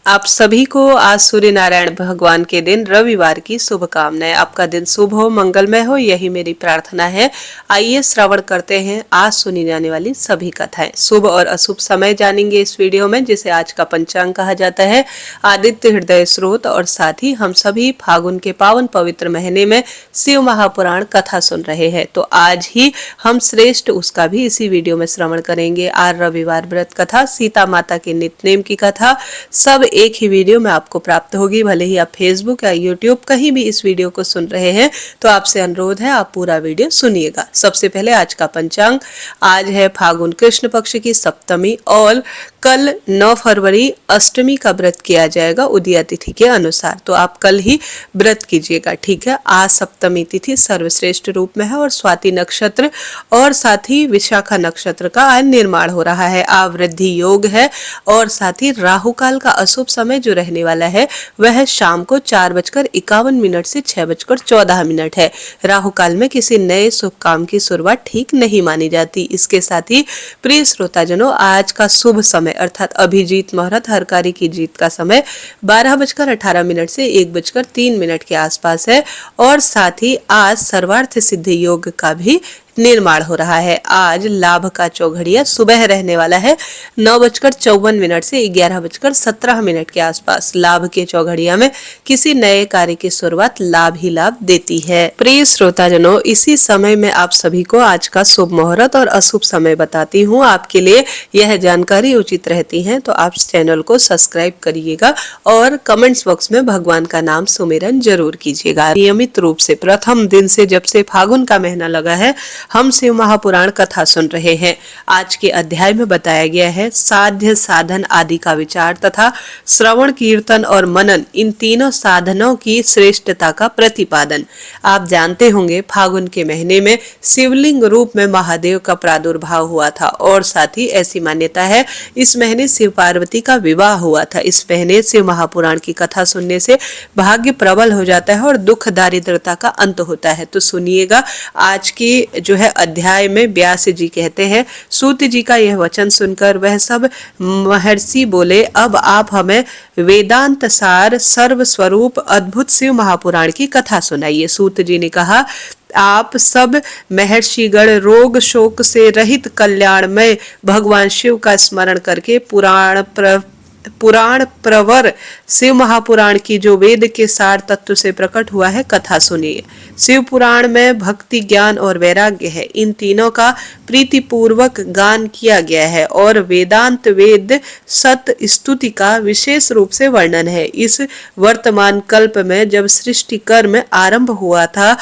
आप सभी को आज सूर्य नारायण भगवान के दिन रविवार की शुभकामनाएं। आपका दिन शुभ हो, मंगलमय हो, यही मेरी प्रार्थना है। आइए श्रवण करते हैं आज सुनी जाने वाली सभी कथाएं। शुभ और अशुभ समय जानेंगे इस वीडियो में, जिसे आज का पंचांग कहा जाता है। आदित्य हृदय स्रोत और साथ ही हम सभी फागुन के पावन पवित्र महीने में शिव महापुराण कथा सुन रहे हैं, तो आज ही हम श्रेष्ठ उसका भी इसी वीडियो में श्रवण करेंगे। आज रविवार व्रत कथा, सीता माता के नित्यनेम की कथा सब एक ही वीडियो में आपको प्राप्त होगी। भले ही आप फेसबुक या यूट्यूब कहीं भी इस वीडियो को सुन रहे हैं, तो आपसे अनुरोध है आप पूरा वीडियो सुनिएगा। सबसे पहले आज का पंचांग। आज है फागुन कृष्ण पक्ष की सप्तमी और कल 9 फरवरी अष्टमी का व्रत किया जाएगा उदया तिथि के अनुसार, तो आप कल ही व्रत कीजिएगा, ठीक है। आज सप्तमी तिथि सर्वश्रेष्ठ रूप में है और स्वाति नक्षत्र और साथ ही विशाखा नक्षत्र का आज निर्माण हो रहा है। आवृद्धि योग है और साथ ही राहु काल का अशुभ समय जो रहने वाला है वह शाम को 4:51 से 6:14 है। राहु काल में किसी नए शुभ काम की शुरुआत ठीक नहीं मानी जाती। इसके साथ ही प्रिय श्रोताजनों, आज का शुभ समय अर्थात अभिजीत मुहूर्त हर कार्य की जीत का समय 12:18 से 1:03 के आसपास है और साथ ही आज सर्वार्थ सिद्धि योग का भी निर्माण हो रहा है। आज लाभ का चौघड़िया सुबह रहने वाला है 9:54 से 11:17 के आसपास। लाभ के चौघड़िया में किसी नए कार्य की शुरुआत लाभ ही लाभ देती है। प्रिय श्रोताजनों, इसी समय में आप सभी को आज का शुभ मुहूर्त और अशुभ समय बताती हूँ। आपके लिए यह जानकारी उचित रहती है तो आप चैनल को सब्सक्राइब करिएगा और कमेंट्स बॉक्स में भगवान का नाम सुमिरन जरूर कीजिएगा। नियमित रूप से प्रथम दिन से जब से फागुन का महीना लगा है हम शिव महापुराण कथा सुन रहे हैं। आज के अध्याय में बताया गया है साध्य साधन आदि का विचार तथा श्रवण कीर्तन और मनन, इन तीनों साधनों की श्रेष्ठता का प्रतिपादन। आप जानते होंगे फागुन के महीने में शिवलिंग रूप में महादेव का प्रादुर्भाव हुआ था और साथ ही ऐसी मान्यता है इस महीने शिव पार्वती का विवाह हुआ था। इस महीने शिव महापुराण की कथा सुनने से भाग्य प्रबल हो जाता है और दुख दारिद्रता का अंत होता है। तो सुनिएगा, आज की जो है अध्याय में व्यास जी कहते हैं, सूत जी का यह वचन सुनकर वह सब महर्षि बोले, अब आप हमें वेदांत सार सर्व स्वरूप अद्भुत शिव महापुराण की कथा सुनाइए। सूत जी ने कहा, आप सब महर्षिगण रोग शोक से रहित कल्याणमय भगवान शिव का स्मरण करके पुराण प्रवर शिव महापुराण की जो वेद के सार तत्व से प्रकट हुआ है कथा सुनिए। शिव पुराण में भक्ति, ज्ञान और वैराग्य है। इन तीनों का प्रीति पूर्वक गान किया गया है और वेदांत वेद सत स्तुति का विशेष रूप से वर्णन है। इस वर्तमान कल्प में जब सृष्टि कर्म आरंभ हुआ था,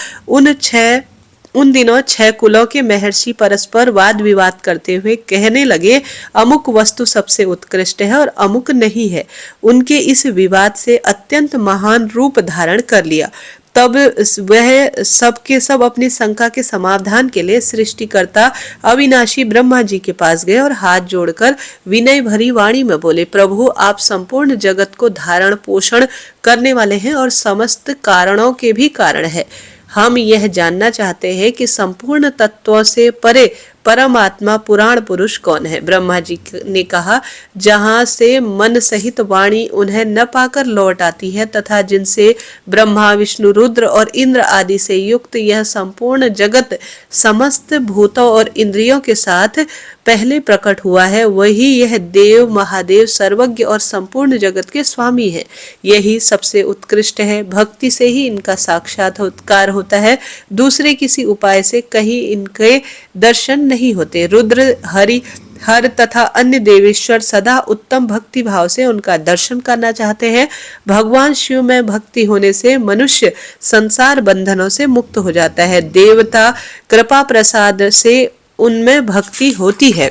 उन दिनों 6 कुलों के महर्षि परस्पर वाद विवाद करते हुए कहने लगे, अमुक वस्तु सबसे उत्कृष्ट है और अमुक नहीं है। उनके इस विवाद से अत्यंत महान रूप धारण कर लिया। तब वह सब के सब अपनी शंका के समाधान के लिए सृष्टिकर्ता अविनाशी ब्रह्मा जी के पास गए और हाथ जोड़कर विनय भरी वाणी में बोले, प्रभु आप संपूर्ण जगत को धारण पोषण करने वाले हैं और समस्त कारणों के भी कारण है। हम यह जानना चाहते हैं कि संपूर्ण तत्वों से परे परमात्मा पुराण पुरुष कौन है। ब्रह्मा जी ने कहा, जहाँ से मन सहित वाणी उन्हें न पाकर लौट आती है तथा जिनसे ब्रह्मा विष्णु रुद्र और इंद्र आदि से युक्त यह संपूर्ण जगत समस्त भूतों और इंद्रियों के साथ पहले प्रकट हुआ है, वही यह देव महादेव सर्वज्ञ और संपूर्ण जगत के स्वामी है। यही सबसे उत्कृष्ट है। भक्ति से ही इनका साक्षात्कार होता है, दूसरे किसी उपाय से कहीं इनके दर्शन नहीं होते। रुद्र, हरि, हर तथा अन्य देवेश्वर सदा उत्तम भक्ति भाव से उनका दर्शन करना चाहते हैं। भगवान शिव में भक्ति होने से मनुष्य संसार बंधनों से मुक्त हो जाता है। देवता कृपा प्रसाद से उनमें भक्ति होती है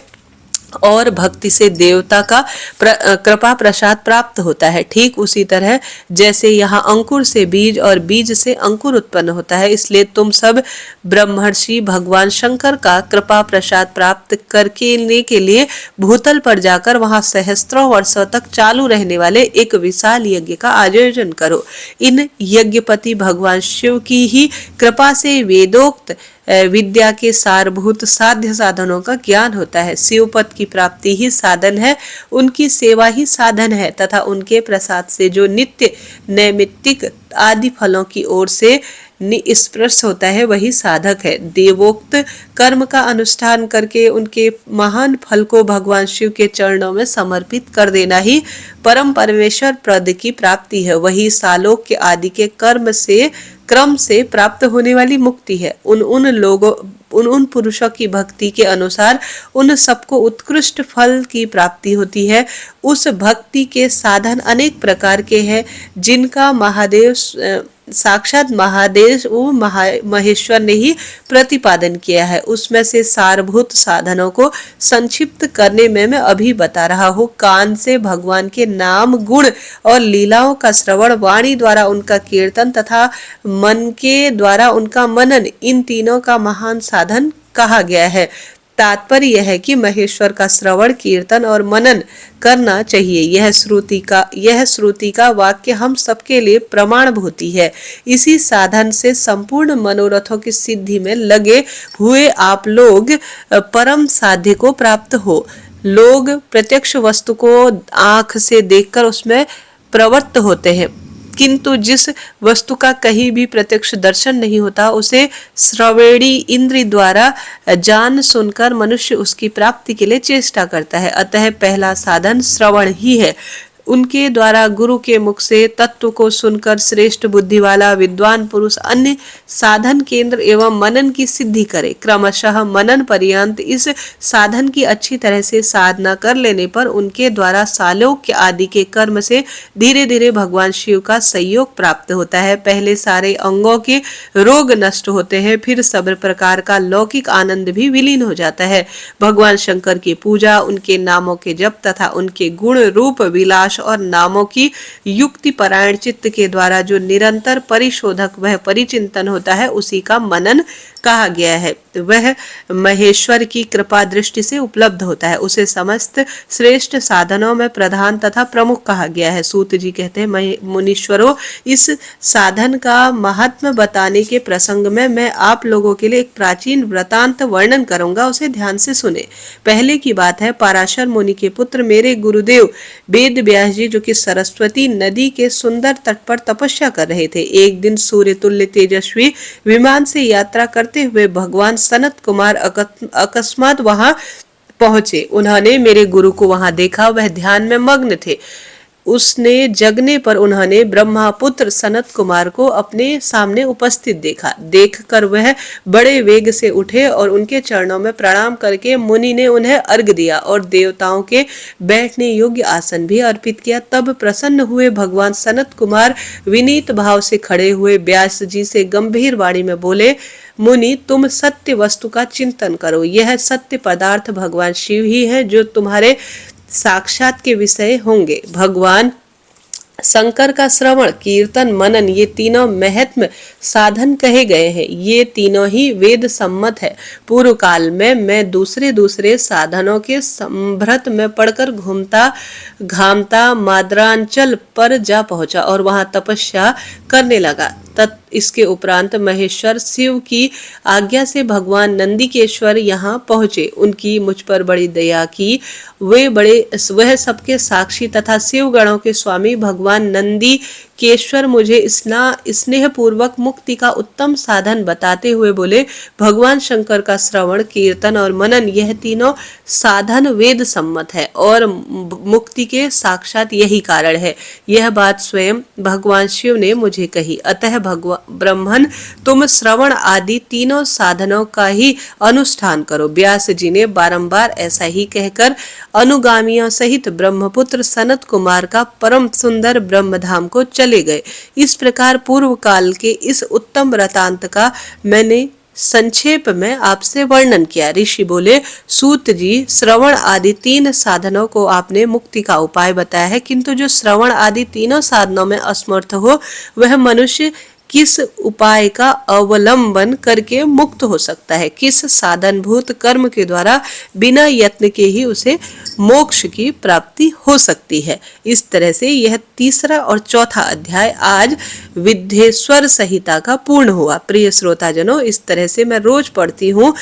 और भक्ति से देवता का कृपा प्रसाद प्राप्त होता है। ठीक उसी तरह जैसे यहाँ अंकुर से बीज और बीज से अंकुर उत्पन्न होता है, इसलिए तुम सब ब्रह्मर्षि भगवान शंकर का कृपा प्रसाद प्राप्त करने के लिए भूतल पर जाकर वहां सहस्त्रों वर्षों तक चालू रहने वाले एक विशाल यज्ञ का आयोजन करो। इन यज्ञपति भगवान शिव की ही कृपा से वेदोक्त विद्या के सारभूत साध्य साधनों का ज्ञान होता है। शिव पद की प्राप्ति ही साधन है, उनकी सेवा ही साधन है तथा उनके प्रसाद से जो नित्य नैमित्तिक आदि फलों की ओर से निस्पृश होता है वही साधक है। देवोक्त कर्म का अनुष्ठान करके उनके महान फल को भगवान शिव के चरणों में समर्पित कर देना ही परम परमेश्वर पद की प्राप्ति है। वही सालोक्य आदि के क्रम से प्राप्त होने वाली मुक्ति है। उन पुरुषों की भक्ति के अनुसार उन सबको उत्कृष्ट फल की प्राप्ति होती है। उस भक्ति के साधन अनेक प्रकार के हैं, जिनका साक्षात महेश्वर ने ही प्रतिपादन किया है। उसमें से सारभूत साधनों को संक्षिप्त करने में मैं अभी बता रहा हूँ। कान से भगवान के नाम, गुण और लीलाओं का श्रवण, वाणी द्वारा उनका कीर्तन तथा मन के द्वारा उनका मनन, इन तीनों का महान साधन कहा गया है। तात्पर्य यह है कि महेश्वर का श्रवण, कीर्तन और मनन करना चाहिए। यह श्रुति का वाक्य हम सबके लिए प्रमाणभूति है। इसी साधन से संपूर्ण मनोरथों की सिद्धि में लगे हुए आप लोग परम साध्य को प्राप्त हो। लोग प्रत्यक्ष वस्तु को आंख से देखकर उसमें प्रवृत्त होते हैं, किंतु जिस वस्तु का कहीं भी प्रत्यक्ष दर्शन नहीं होता उसे श्रवणी इंद्रिय द्वारा जान सुनकर मनुष्य उसकी प्राप्ति के लिए चेष्टा करता है। अतः पहला साधन श्रवण ही है। उनके द्वारा गुरु के मुख से तत्व को सुनकर श्रेष्ठ बुद्धि वाला विद्वान पुरुष अन्य साधन केंद्र एवं मनन की सिद्धि करे। क्रमशः मनन पर्यंत इस साधन की अच्छी तरह से साधना कर लेने पर उनके द्वारा सालोक्य आदि के कर्म से धीरे धीरे भगवान शिव का सहयोग प्राप्त होता है। पहले सारे अंगों के रोग नष्ट होते हैं, फिर सब प्रकार का लौकिक आनंद भी विलीन हो जाता है। भगवान शंकर की पूजा, उनके नामों के जप तथा उनके गुण रूप विलास और नामों की युक्ति परायण चित्त के द्वारा जो निरंतर परिशोधक वह परिचिंतन होता है उसी का मनन कहा गया है। वह महेश्वर की कृपा दृष्टि से उपलब्ध होता है। उसे समस्त श्रेष्ठ साधनों में प्रधान तथा प्रमुख कहा गया है। सूत जी कहते हैं, मुनीश्वरों, इस साधन का महात्म्य बताने के प्रसंग में मैं आप लोगों के लिए एक प्राचीन वृतांत वर्णन करूंगा, उसे ध्यान से सुने। पहले की बात है, पराशर मुनि के पुत्र मेरे गुरुदेव वेद व्यास जी, जो कि सरस्वती नदी के सुंदर तट पर तपस्या कर रहे थे, एक दिन सूर्य तुल्य तेजस्वी विमान से यात्रा करते हुए भगवान सनत कुमार अकस्मात वहां पहुंचे। उन्होंने मेरे गुरु को वहां देखा, वह ध्यान में मग्न थे। उसने जगने पर उन्होंने ब्रह्मपुत्र सनत कुमार को अपने सामने उपस्थित देखा। देखकर वह बड़े वेग से उठे और उनके चरणों में प्रणाम करके मुनि ने उन्हें अर्घ दिया और देवताओं के बैठने योग्य आसन भी अर्पित किया। तब प्रसन्न हुए भगवान सनत कुमार विनीत भाव से खड़े हुए व्यास जी से गंभीर वाणी में बोले, मुनि, तुम सत्य वस्तु का चिंतन करो। यह सत्य पदार्थ भगवान शिव ही है जो तुम्हारे साक्षात के विषय होंगे। भगवान शंकर का श्रवण, कीर्तन, मनन, ये तीनों महत्म साधन कहे गए हैं। ये तीनों ही वेद सम्मत है। पूर्व काल में मैं दूसरे साधनों के संभ्रत में पड़कर घामता माद्रांचल पर जा पहुंचा और वहां तपस्या करने लगा। इसके उपरांत महेश्वर शिव की आज्ञा से भगवान नंदीकेश्वर यहाँ पहुंचे। उनकी मुझ पर बड़ी दया की। वह सबके साक्षी तथा शिव गणों के स्वामी भगवान नंदीकेश्वर मुझे स्नेह पूर्वक मुक्ति का उत्तम साधन बताते हुए बोले, भगवान शंकर का श्रवण, कीर्तन और मनन, यह तीनों साधन वेद सम्मत है और मुक्ति के साक्षात यही कारण है। यह बात स्वयं भगवान शिव ने मुझे कही। अतः ब्रह्मन, तुम श्रवण आदि तीनों साधनों का ही अनुष्ठान करो। व्यास जी ने बारंबार ऐसा ही कहकर अनुगामियों सहित ब्रह्मपुत्र सनत कुमार का परम सुंदर ब्रह्मधाम को चले गए। इस प्रकार पूर्व काल के इस उत्तम वृतांत का मैंने संक्षेप में आपसे वर्णन किया। ऋषि बोले, सूत जी, श्रवण आदि तीन साधनों को आपने मुक्ति का उपाय बताया है, किंतु जो श्रवण आदि तीनों साधनों में असमर्थ हो वह मनुष्य किस उपाय का अवलंबन करके मुक्त हो सकता है, किस साधनभूत कर्म के द्वारा बिना यत्न के ही उसे मोक्ष की प्राप्ति हो सकती है। इस तरह से यह तीसरा और चौथा अध्याय आज विद्येश्वर संहिता का पूर्ण हुआ। प्रिय श्रोताजनों, इस तरह से मैं रोज पढ़ती हूँ,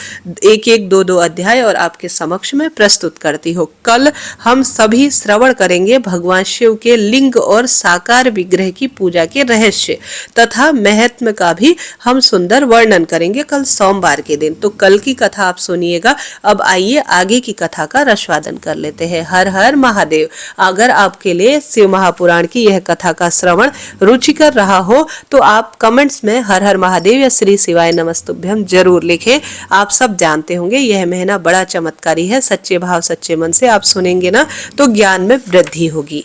एक एक दो दो अध्याय और आपके समक्ष में प्रस्तुत करती हूँ। कल हम सभी श्रवण करेंगे भगवान शिव के लिंग और साकार विग्रह की पूजा के रहस्य तथा महत्व का भी हम सुंदर वर्णन करेंगे कल सोमवार के दिन। तो कल की कथा आप सुनिएगा। अब आइए आगे की कथा का रसवादन कर लेते हैं। हर हर महादेव। अगर आपके लिए शिव महापुराण की यह कथा का श्रवण रुचिकर रहा हो तो आप कमेंट्स में हर हर महादेव या श्री शिवाय नमस्तुभ्यम जरूर लिखें। आप सब जानते होंगे यह महीना बड़ा चमत्कारी है। सच्चे भाव सच्चे मन से आप सुनेंगे ना तो ज्ञान में वृद्धि होगी।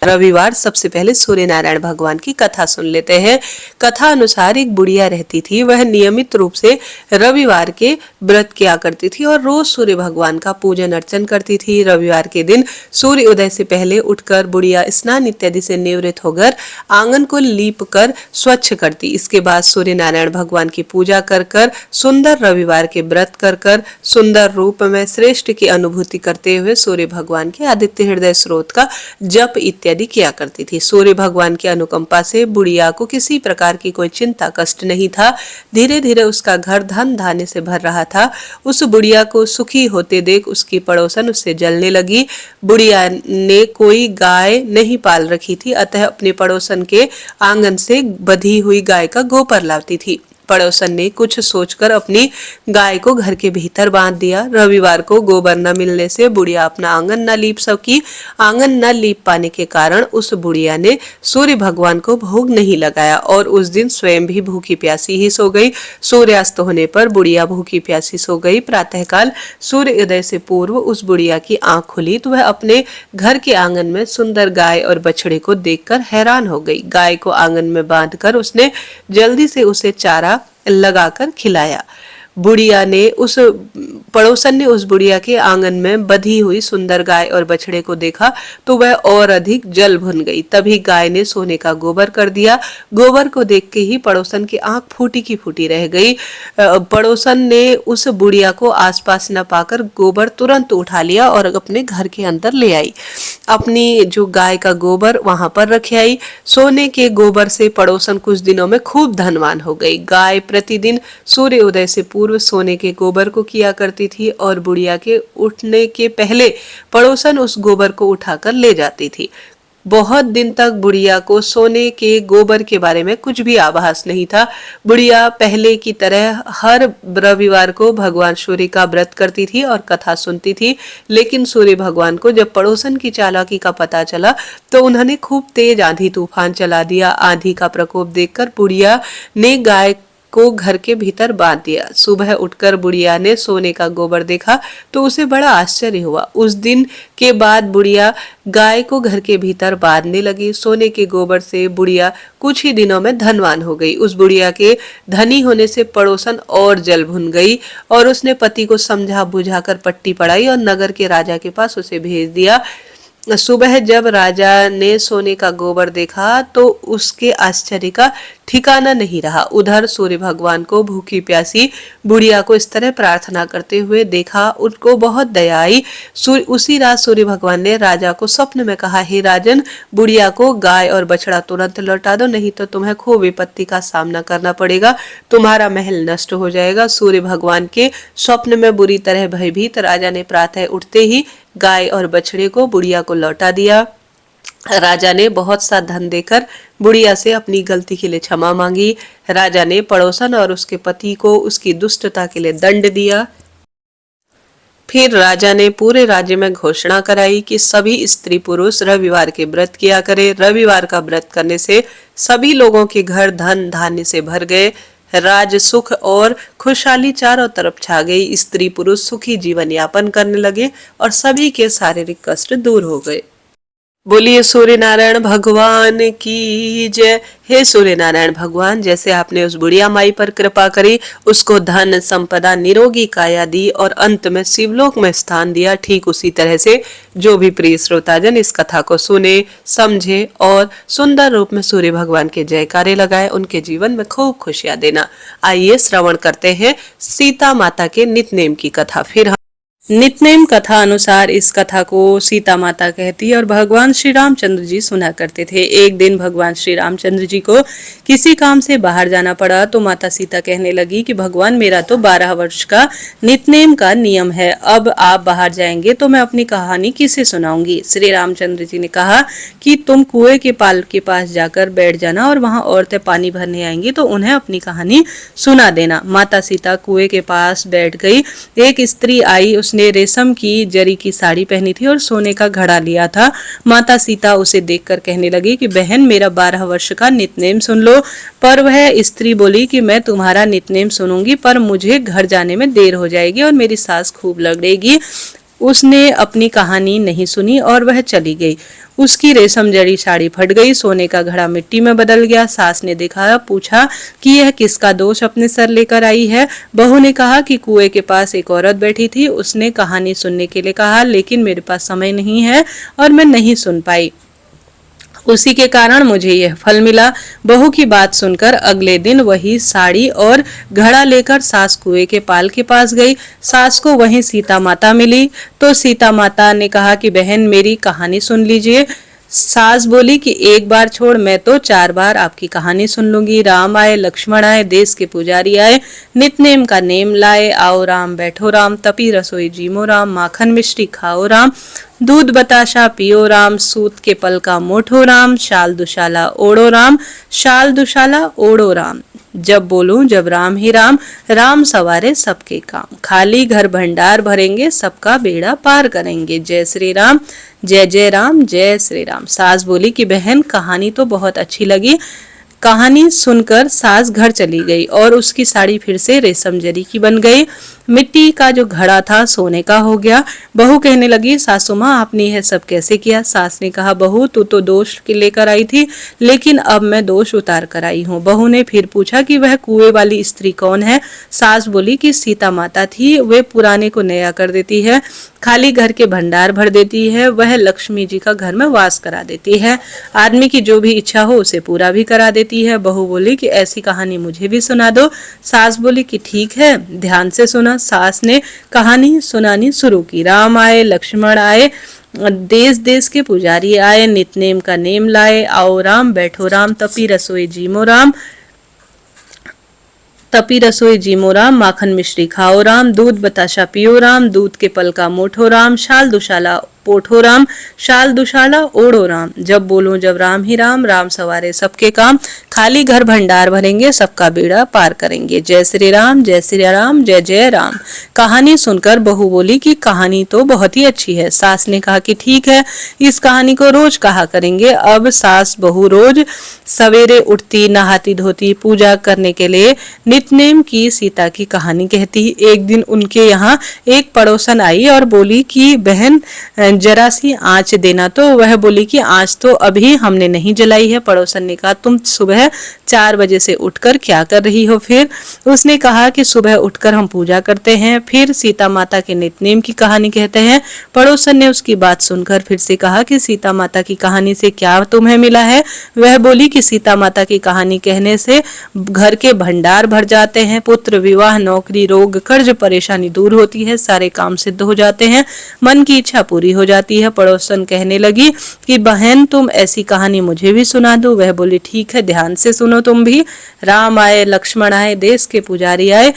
रविवार सबसे पहले सूर्य नारायण भगवान की कथा सुन लेते हैं। कथा अनुसार एक बुढ़िया रहती थी। वह नियमित रूप से रविवार के व्रत किया करती थी और रोज सूर्य भगवान का पूजन अर्चन करती थी। रविवार के दिन सूर्य उदय से पहले उठकर बुढ़िया स्नान इत्यादि से निवृत्त होकर आंगन को लीप कर स्वच्छ करती। इसके बाद सूर्य नारायण भगवान की पूजा कर कर सुंदर रविवार के व्रत कर कर सुंदर रूप में श्रेष्ठ की अनुभूति करते हुए सूर्य भगवान के आदित्य हृदय स्रोत का जप इत्यादि किया करती थी। सूर्य भगवान की अनुकंपा से बुढ़िया को किसी प्रकार की कोई चिंता कष्ट नहीं था। धीरे धीरे उसका घर धन धान्य से भर रहा था। उस बुढ़िया को सुखी होते देख उसकी पड़ोसन उससे जलने लगी। बुढ़िया ने कोई गाय नहीं पाल रखी थी, अतः अपने पड़ोसन के आंगन से बधी हुई गाय का गोबर लाती थी। पड़ोसन ने कुछ सोचकर अपनी गाय को घर के भीतर बांध दिया। रविवार को गोबर न मिलने से बुढ़िया अपना आंगन न लीप सकी। आंगन न लीप पाने के कारण उस बुढ़िया ने सूर्य भगवान को भोग नहीं लगाया और उस दिन स्वयं भी भूखी प्यासी ही सो गई। सूर्यास्त होने पर बुढ़िया भूखी प्यासी सो गई। प्रातःकाल सूर्य उदय से पूर्व उस बुढ़िया की आंख खुली तो वह अपने घर के आंगन में सुंदर गाय और बछड़े को देखकर हैरान हो गई। गाय को आंगन में बांधकर उसने जल्दी से उसे चारा लगाकर खिलाया। बुढ़िया ने उस पड़ोसन ने उस बुढ़िया के आंगन में बधी हुई सुंदर गाय और बछड़े को देखा तो वह और अधिक जल भुन गई। तभी गाय ने सोने का गोबर कर दिया। गोबर को देख के ही पड़ोसन की आंख फूटी की फूटी रह गई। पड़ोसन ने उस बुढ़िया को आसपास न पाकर गोबर तुरंत उठा लिया और अपने घर के अंदर ले आई। अपनी जो गाय का गोबर वहां पर रख आई। सोने के गोबर से पड़ोसन कुछ दिनों में खूब धनवान हो गई। गाय प्रतिदिन सूर्य उदय से पूर्व सोने के गोबर को किया करती थी और बुढ़िया के उठने के पहले पड़ोसन उस गोबर को उठाकर ले जाती थी। बहुत दिन तक बुढ़िया को सोने के गोबर के बारे में कुछ भी आभास नहीं था। बुढ़िया पहले की तरह हर रविवार को भगवान सूर्य का व्रत करती थी और कथा सुनती थी। लेकिन सूर्य भगवान को जब पड़ोसन की चालाकी का पता चला तो उन्होंने खूब तेज आंधी तूफान चला दिया। आंधी का प्रकोप देखकर बुढ़िया ने गाय को घर के भीतर बांध दिया। सुबह उठकर बुढ़िया ने सोने का गोबर देखा तो उसे बड़ा आश्चर्य हुआ। उस दिन के बाद बुढ़िया गाय को घर के भीतर बांधने लगी। सोने के गोबर से बुढ़िया कुछ ही दिनों में धनवान हो गई। उस बुढ़िया के धनी होने से पड़ोसन और जल भुन गई और उसने पति को समझा बुझाकर पट्टी पढ़ाई और नगर के राजा के पास उसे भेज दिया। सुबह जब राजा ने सोने का गोबर देखा तो उसके आश्चर्य का ठिकाना नहीं रहा। उधर सूर्य भगवान को भूखी प्यासी बुढ़िया को इस तरह प्रार्थना करते हुए देखा, उनको बहुत दया आई। उसी रात सूर्य भगवान ने राजा को स्वप्न में कहा, हे राजन, बुढ़िया को गाय और बछड़ा तुरंत लौटा दो, नहीं तो तुम्हें खूब विपत्ति का सामना करना पड़ेगा, तुम्हारा महल नष्ट हो जाएगा। सूर्य भगवान के स्वप्न में बुरी तरह भयभीत राजा ने प्रातः उठते ही गाय और बछड़े को बुढ़िया को लौटा दिया। राजा ने बहुत सा धन देकर बुढ़िया से अपनी गलती के लिए क्षमा मांगी। राजा ने पड़ोसन और उसके पति को उसकी दुष्टता के लिए दंड दिया। फिर राजा ने पूरे राज्य में घोषणा कराई कि सभी स्त्री पुरुष रविवार के व्रत किया करें। रविवार का व्रत करने से सभी लोगों के घर धन धान्य से भर गए। राज सुख और खुशहाली चारों तरफ छा गई। स्त्री पुरुष सुखी जीवन यापन करने लगे और सभी के शारीरिक कष्ट दूर हो गए। बोलिए सूर्य नारायण भगवान की जय। हे सूर्य नारायण भगवान, जैसे आपने उस बुढ़िया माई पर कृपा करी, उसको धन संपदा निरोगी काया दी और अंत में शिवलोक में स्थान दिया, ठीक उसी तरह से जो भी प्रिय श्रोताजन इस कथा को सुने, समझे और सुंदर रूप में सूर्य भगवान के जयकारे लगाए, उनके जीवन में खूब खुशियां देना। आइए श्रवण करते हैं सीता माता के नित्य की कथा। फिर नित्यनेम कथा अनुसार इस कथा को सीता माता कहती है और भगवान श्री रामचंद्र जी सुना करते थे। एक दिन भगवान श्री रामचंद्र जी को किसी काम से बाहर जाना पड़ा तो माता सीता कहने लगी कि भगवान, मेरा तो 12 वर्ष का नित्यनेम का नियम है, अब आप बाहर जाएंगे तो मैं अपनी कहानी किसे सुनाऊंगी। श्री रामचंद्र जी ने कहा कि तुम कुएं के पाल के पास जाकर बैठ जाना और वहां औरतें पानी भरने आएंगी तो उन्हें अपनी कहानी सुना देना। माता सीता कुएं के पास बैठ गई। एक स्त्री आई, उसने रेशम की जरी की साड़ी पहनी थी और सोने का घड़ा लिया था। माता सीता उसे देखकर कहने लगी कि बहन, मेरा 12 वर्ष का नित्यनेम सुन लो। पर वह स्त्री बोली कि मैं तुम्हारा नित्यनेम सुनूंगी, पर मुझे घर जाने में देर हो जाएगी और मेरी सास खूब लड़ेगी। उसने अपनी कहानी नहीं सुनी और वह चली गई। उसकी रेशम जड़ी साड़ी फट गई, सोने का घड़ा मिट्टी में बदल गया। सास ने देखा, पूछा कि यह किसका दोष अपने सर लेकर आई है। बहू ने कहा कि कुएं के पास एक औरत बैठी थी, उसने कहानी सुनने के लिए कहा, लेकिन मेरे पास समय नहीं है और मैं नहीं सुन पाई, उसी के कारण मुझे यह फल मिला। बहू की बात सुनकर अगले दिन वही साड़ी और घड़ा लेकर सास कुएं के पाल के पास गई। सास को वहीं सीता माता मिली तो सीता माता ने कहा कि बहन, मेरी कहानी सुन लीजिए। सास बोली कि एक बार छोड़, मैं तो 4 बार आपकी कहानी सुन लूंगी। राम आए, लक्ष्मण आए, देश के पुजारी आए, नित्यनेम का नेम लाए, आओ राम बैठो राम, तपी रसोई जीमो राम, माखन मिश्री खाओ राम, दूध बताशा पियो राम, सूत के पल का मोठो राम, शाल दुशाला ओढ़ो राम, शाल दुशाला ओढ़ो राम, जब बोलूं जब राम ही राम, राम सवारे सबके काम, खाली घर भंडार भरेंगे, सबका बेड़ा पार करेंगे, जय श्री राम, जय जय राम, जय श्री राम। सास बोली कि बहन, कहानी तो बहुत अच्छी लगी। कहानी सुनकर सास घर चली गई और उसकी साड़ी फिर से रेशम जरी की बन गई। मिट्टी का जो घड़ा था सोने का हो गया। बहू कहने लगी, सासू माँ, आपने यह सब कैसे किया। सास ने कहा, बहू, तू तो दोष लेकर आई थी, लेकिन अब मैं दोष उतार कर आई हूँ। बहू ने फिर पूछा कि वह कुएं वाली स्त्री कौन है। सास बोली कि सीता माता थी, वे पुराने को नया कर देती है, खाली घर के भंडार भर देती है, वह लक्ष्मी जी का घर में वास करा देती है, आदमी की जो भी इच्छा हो उसे पूरा भी करा देती है। बहू बोली कि ऐसी कहानी मुझे भी सुना दो। सास बोली कि ठीक है, ध्यान से सुना। सास ने कहानी सुनानी शुरू की। राम आए, लक्ष्मण आए, देश देश के पुजारी आए, नित्यनेम का नेम लाए, आओ राम बैठो राम, तपी रसोई जीमो राम, तपी रसोई जीमो राम, माखन मिश्री खाओ राम, दूध बताशा पियो राम, दूध के पल का मोठो राम, शाल दुशाला पोठो राम, शाल दुशाला ओढ़ो राम, जब बोलो जब राम ही राम, राम सवारे सबके काम, खाली घर भंडार भरेंगे, सबका बेड़ा पार करेंगे, जय श्री राम, जय श्री राम, जय जय राम। कहानी सुनकर बहू बोली कि कहानी तो बहुत ही अच्छी है। सास ने कहा कि ठीक है, इस कहानी को रोज कहा करेंगे। अब सास बहू रोज सवेरे उठती, नहाती धोती, पूजा करने के लिए नित्यनेम की सीता की कहानी कहती। एक दिन उनके यहाँ एक पड़ोसन आई और बोली कि बहन, जरा सी आंच देना। तो वह बोली कि आंच तो अभी हमने नहीं जलाई है। पड़ोसन ने कहा, तुम सुबह 4 बजे से उठकर क्या कर रही हो। फिर उसने कहा कि सुबह उठकर हम पूजा करते हैं, फिर सीता माता के नित्यनेम की कहानी कहते हैं। पड़ोसन ने उसकी बात सुनकर फिर से कहा कि सीता माता की कहानी से क्या तुम्हें मिला है। वह बोली कि सीता माता की कहानी कहने से घर के भंडार भर जाते हैं, पुत्र, विवाह, नौकरी, रोग, कर्ज, परेशानी दूर होती है, सारे काम सिद्ध हो जाते हैं, मन की इच्छा पूरी हो जाती है। पड़ोसन कहने लगी कि बहन, तुम ऐसी कहानी मुझे भी सुना दो। वह बोली ठीक है, ध्यान से सुनो तुम भी। राम आए, लक्ष्मण आए, देश के पुजारी आए,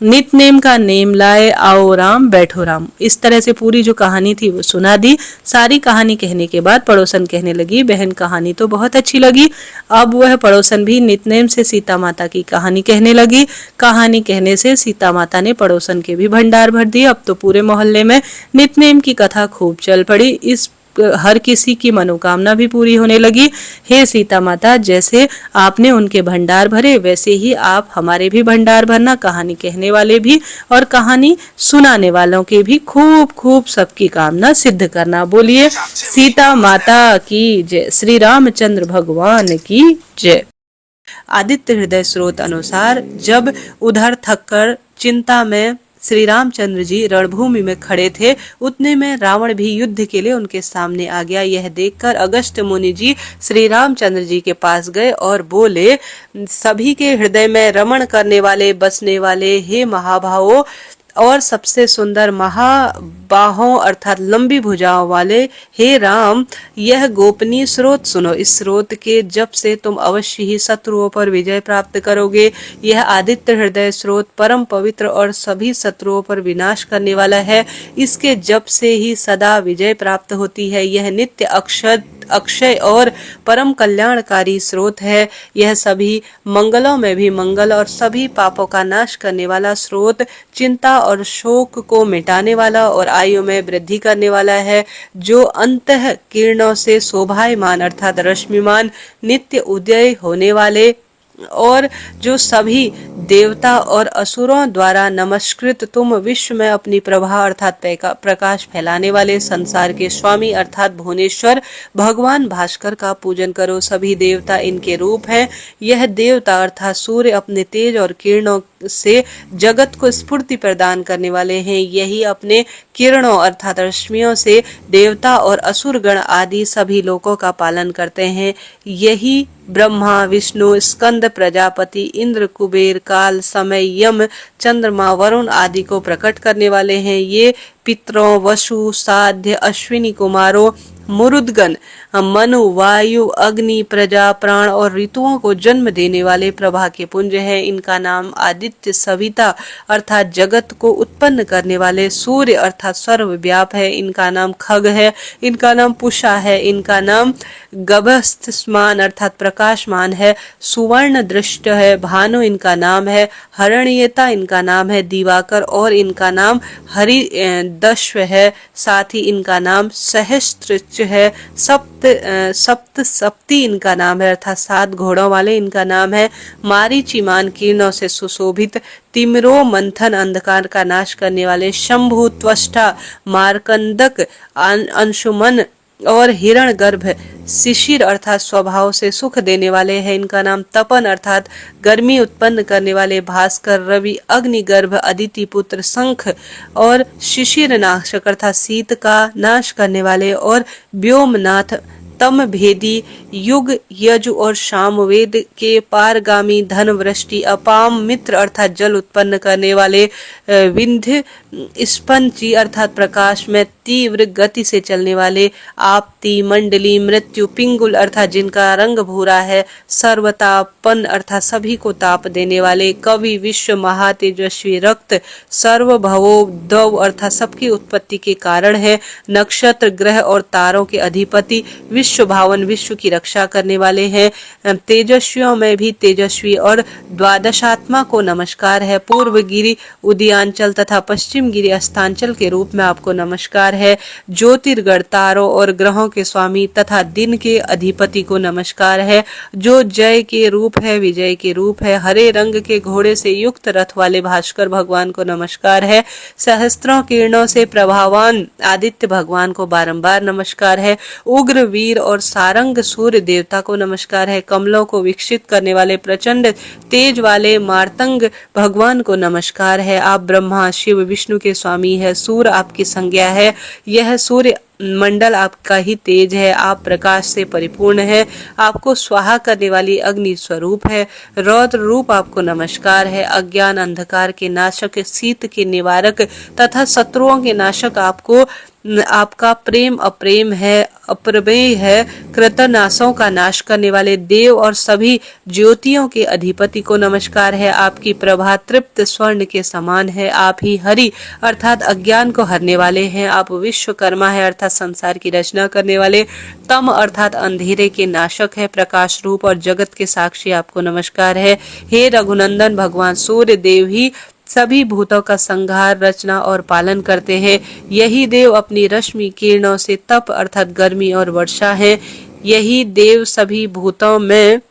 नित्यनेम का नेम लाए, आओ राम बैठो राम। इस तरह से पूरी जो कहानी थी वो सुना दी। सारी कहानी कहने के बाद पड़ोसन कहने लगी, बहन, कहानी तो बहुत अच्छी लगी। अब वह पड़ोसन भी नित्यनेम से सीता माता की कहानी कहने लगी। कहानी कहने से सीता माता ने पड़ोसन के भी भंडार भर दिए। अब तो पूरे मोहल्ले में नित्यनेम की कथा खूब चल पड़ी। इस हर किसी की मनोकामना भी पूरी होने लगी। हे सीता माता, जैसे आपने उनके भंडार भरे वैसे ही आप हमारे भी भंडार भरना, कहानी कहने वाले भी और कहानी सुनाने वालों के भी खूब खूब सबकी कामना सिद्ध करना। बोलिए सीता माता की जय, श्री रामचंद्र भगवान की जय। आदित्य हृदय स्रोत अनुसार जब उधर थककर चिंता में श्री रामचंद्र जी रणभूमि में खड़े थे, उतने में रावण भी युद्ध के लिए उनके सामने आ गया। यह देखकर अगस्त्य मुनि जी श्री रामचंद्र जी के पास गए और बोले, सभी के हृदय में रमण करने वाले, बसने वाले, हे महाभावों और सबसे सुंदर महाबाहों अर्थात लंबी भुजाओं वाले, हे राम, यह गोपनीय स्रोत सुनो। इस स्रोत के जप से तुम अवश्य ही शत्रुओं पर विजय प्राप्त करोगे। यह आदित्य हृदय स्रोत परम पवित्र और सभी शत्रुओं पर विनाश करने वाला है। इसके जप से ही सदा विजय प्राप्त होती है। यह नित्य अक्षय और परम कल्याणकारी स्रोत है। यह सभी मंगलों में भी मंगल और सभी पापों का नाश करने वाला स्रोत, चिंता और शोक को मिटाने वाला और आयु में वृद्धि करने वाला है। जो अंतः किरणों से शोभायमान अर्थात रश्मिमान, नित्य उदय होने वाले और जो सभी देवता और असुरों द्वारा नमस्कृत, तुम विश्व में अपनी प्रभा अर्थात प्रकाश फैलाने वाले संसार के स्वामी अर्थात भुवनेश्वर भगवान भास्कर का पूजन करो। सभी देवता इनके रूप हैं। यह देवता अर्थात सूर्य अपने तेज और किरणों से जगत को स्फूर्ति प्रदान करने वाले हैं। यही अपने किरणों अर्थात रश्मियों से देवता और असुर गण आदि सभी लोकों का पालन करते हैं। यही ब्रह्मा, विष्णु, स्कंद, प्रजापति, इंद्र, कुबेर, काल, समय, यम, चंद्रमा, वरुण आदि को प्रकट करने वाले हैं। ये पितरों, वसु, साध्य, अश्विनी कुमारों, मुरुदगण, मनु, वायु, अग्नि, प्रजा, प्राण और ऋतुओं को जन्म देने वाले प्रभा के पुंज है। इनका नाम आदित्य, सविता अर्थात जगत को उत्पन्न करने वाले, सूर्य अर्थात सर्वव्याप है। इनका नाम खग है। इनका नाम पुषा है। इनका नाम गभस्मान अर्थात प्रकाशमान है। सुवर्ण दृष्ट है। भानु इनका नाम है। हरणीयता इनका नाम है। दिवाकर और इनका नाम हरिदश्व है। साथ ही इनका नाम सहस्त्र है। सप्ती इनका नाम है अर्थात 7 घोड़ों वाले इनका नाम है। मारीचिमान किरणों से सुशोभित, तिमिरो मंथन अंधकार का नाश करने वाले, शंभु, त्वष्टा, मारकंदक, अंशुमन और हिरण गर्भ, शिशिर अर्थात स्वभाव से सुख देने वाले हैं। इनका नाम तपन अर्थात गर्मी उत्पन्न करने वाले, भास्कर, रवि, अग्निगर्भ, अदिति पुत्र, शंख और शिशिर नाशक अर्थात शीत का नाश करने वाले और व्योमनाथ, तम भेदी, युग, यजु और सामवेद के पारगामी, धन वृष्टि, अपाम, मित्र अर्थात जल उत्पन्न करने वाले, विंध्य, स्पंची अर्थात प्रकाश में तीव्र गति से चलने वाले, आपती, मंडली, मृत्यु, पिंगुल अर्थात जिनका रंग भूरा है, सर्वतापन अर्थात सभी को ताप देने वाले, कवि, विश्व, महातेजस्वी, रक्त, सर्वभवो, दव अर्थात सबकी उत्पत्ति के कारण है, नक्षत्र, ग्रह और तारों के अधिपति, विश्व भावन विश्व की रक्षा करने वाले हैं। तेजस्वियों में भी तेजस्वी और द्वादशात्मा को नमस्कार है। पूर्व गिरि, उदयांचल तथा पश्चिम गिरि अस्तांचल के रूप में आपको नमस्कार है। ज्योतिर्गण, तारों और ग्रहों के स्वामी तथा दिन के अधिपति को नमस्कार है। जो जय के रूप है, विजय के रूप है। हरे रंग के घोड़े से युक्त रथ वाले भास्कर भगवान को नमस्कार है। सहस्त्रों किरणों से प्रभावान आदित्य भगवान को बारंबार नमस्कार है। उग्र वीर और सारंग सूर्य देवता को नमस्कार है। कमलों को विकसित करने वाले प्रचंड तेज वाले मार्तंग भगवान को नमस्कार है। आप ब्रह्मा, शिव, विष्णु के स्वामी है। सूर्य आपकी संज्ञा है। यह सूर्य मंडल आपका ही तेज है। आप प्रकाश से परिपूर्ण है। आपको स्वाहा करने वाली अग्नि स्वरूप है। रौद्र रूप आपको नमस्कार है। अज्ञान अंधकार के नाशक, शीत के निवारक तथा शत्रुओं के नाशक आपका प्रेम अप्रेम है, अप्रमेय है। कृतनाशों का नाश करने वाले देव और सभी ज्योतियों के अधिपति को नमस्कार है। आपकी प्रभा तृप्त स्वर्ण के समान है। आप ही हरि अर्थात अज्ञान को हरने वाले हैं। आप विश्वकर्मा है अर्थात संसार की रचना करने वाले। तम अर्थात अंधेरे के नाशक है। प्रकाश रूप और जगत के साक्षी आपको नमस्कार है। हे रघुनंदन भगवान सूर्य देव ही सभी भूतों का संहार, रचना और पालन करते हैं। यही देव अपनी रश्मि किरणों से तप अर्थात गर्मी और वर्षा है। यही देव सभी भूतों में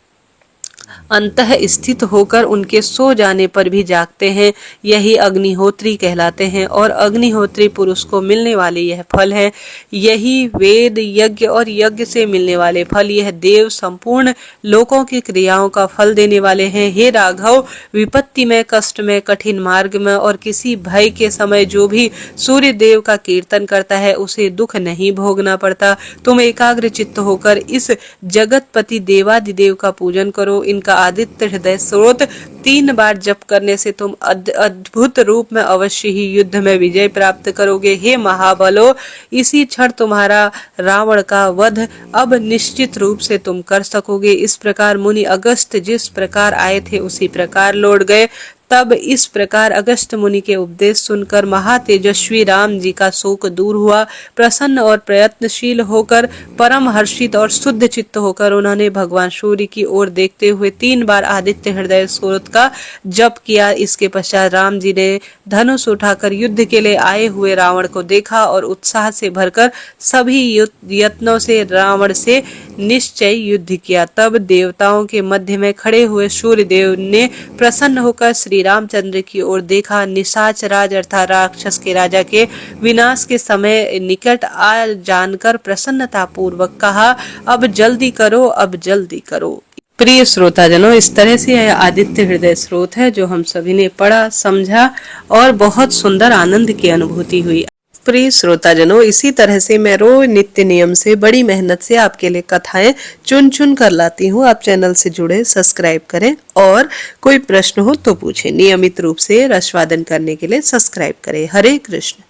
अंतः स्थित होकर उनके सो जाने पर भी जागते हैं। यही अग्निहोत्री कहलाते हैं और अग्निहोत्री पुरुष को मिलने वाले यह फल है। यही वेद, यज्ञ और यज्ञ से मिलने वाले फल, यह देव संपूर्ण लोकों की क्रियाओं का फल देने वाले हैं। हे राघव, विपत्ति में, कष्ट में, कठिन मार्ग में और किसी भय के समय जो भी सूर्य देव का कीर्तन करता है उसे दुख नहीं भोगना पड़ता। तुम एकाग्र चित्त होकर इस जगतपति देवादिदेव का पूजन करो। इनका आदित्य हृदय स्रोत 3 बार जप करने से तुम अद्भुत रूप में अवश्य ही युद्ध में विजय प्राप्त करोगे। हे महाबलो, इसी क्षण तुम्हारा रावण का वध अब निश्चित रूप से तुम कर सकोगे। इस प्रकार मुनि अगस्त्य जिस प्रकार आए थे उसी प्रकार लौट गए। तब इस प्रकार अगस्त्य मुनि के उपदेश सुनकर महातेजस्वी राम जी का शोक दूर हुआ। प्रसन्न और प्रयत्नशील होकर, परम हर्षित और शुद्ध चित्त होकर उन्होंने भगवान सूर्य की ओर देखते हुए 3 बार आदित्य हृदय स्रोत का जप किया। इसके पश्चात राम जी ने धनुष उठाकर युद्ध के लिए आए हुए रावण को देखा और उत्साह से भरकर सभी यत्नों से रावण से निश्चय युद्ध किया। तब देवताओं के मध्य में खड़े हुए सूर्य देव ने प्रसन्न होकर श्री रामचंद्र की ओर देखा। निशाच राज अर्थात राक्षस के राजा के विनाश के समय निकट आ जानकर प्रसन्नता पूर्वक कहा, अब जल्दी करो, अब जल्दी करो। प्रिय श्रोताजनों, इस तरह से यह आदित्य हृदय स्रोत है जो हम सभी ने पढ़ा, समझा और बहुत सुंदर आनंद की अनुभूति हुई। प्रिय श्रोताजनों, इसी तरह से मैं रोज नित्य नियम से बड़ी मेहनत से आपके लिए कथाएं चुन चुन कर लाती हूँ। आप चैनल से जुड़े, सब्सक्राइब करें और कोई प्रश्न हो तो पूछें। नियमित रूप से रसवादन करने के लिए सब्सक्राइब करें। हरे कृष्ण।